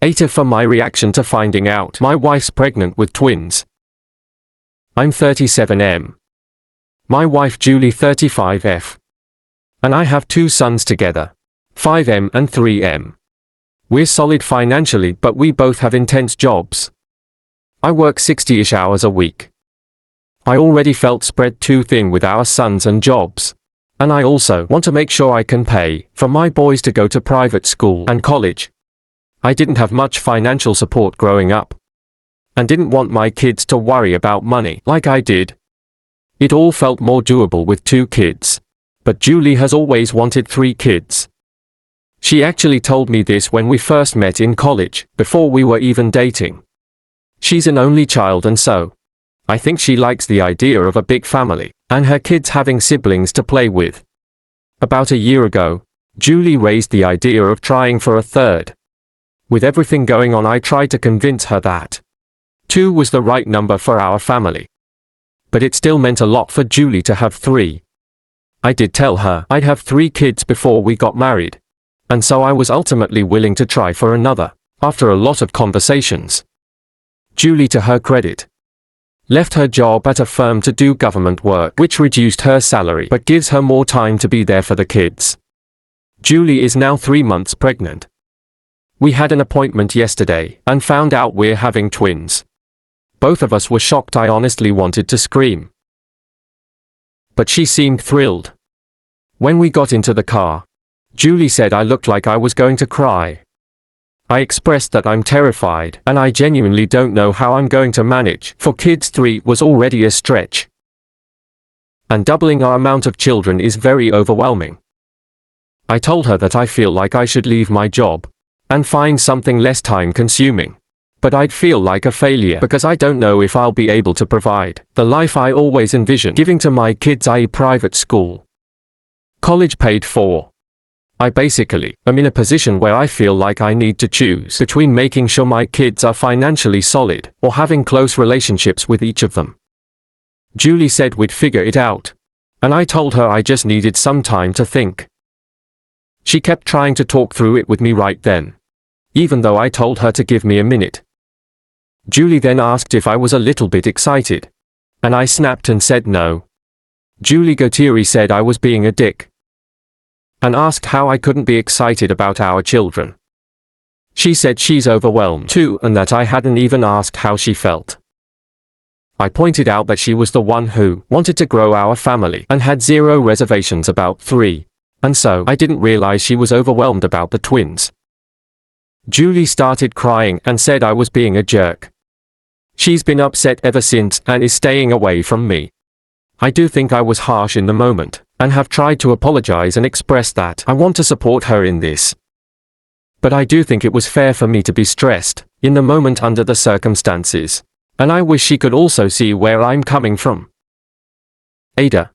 Ada for my reaction to finding out my wife's pregnant with twins. I'm 37M. My wife Julie 35F. And I have 2 sons together, 5M and 3M. We're solid financially, but we both have intense jobs. I work 60-ish hours a week. I already felt spread too thin with our sons and jobs. And I also want to make sure I can pay for my boys to go to private school and college. I didn't have much financial support growing up. And didn't want my kids to worry about money like I did. It all felt more doable with 2 kids. But Julie has always wanted 3 kids. She actually told me this when we first met in college, before we were even dating. She's an only child, and so I think she likes the idea of a big family, and her kids having siblings to play with. About a year ago, Julie raised the idea of trying for a 3rd. With everything going on, I tried to convince her that 2 was the right number for our family. But it still meant a lot for Julie to have 3. I did tell her I'd have 3 kids before we got married. And so I was ultimately willing to try for another, after a lot of conversations. Julie, to her credit, left her job at a firm to do government work, which reduced her salary but gives her more time to be there for the kids. Julie is now 3 months pregnant. We had an appointment yesterday and found out we're having twins. Both of us were shocked. I honestly wanted to scream. But she seemed thrilled. When we got into the car, Julie said I looked like I was going to cry. I expressed that I'm terrified and I genuinely don't know how I'm going to manage. For kids 3 was already a stretch. And doubling our amount of children is very overwhelming. I told her that I feel like I should leave my job and find something less time consuming. But I'd feel like a failure because I don't know if I'll be able to provide the life I always envisioned giving to my kids, i.e. private school, college paid for. I basically am in a position where I feel like I need to choose between making sure my kids are financially solid or having close relationships with each of them. Julie said we'd figure it out, and I told her I just needed some time to think. She kept trying to talk through it with me right then, even though I told her to give me a minute. Julie then asked if I was a little bit excited, and I snapped and said no. Julie Gautieri said I was being a dick, and asked how I couldn't be excited about our children. She said she's overwhelmed too and that I hadn't even asked how she felt. I pointed out that she was the one who wanted to grow our family and had 0 reservations about 3, and so I didn't realize she was overwhelmed about the twins. Julie started crying and said I was being a jerk. She's been upset ever since and is staying away from me. I do think I was harsh in the moment, and have tried to apologize and express that I want to support her in this. But I do think it was fair for me to be stressed in the moment under the circumstances, and I wish she could also see where I'm coming from. Ada.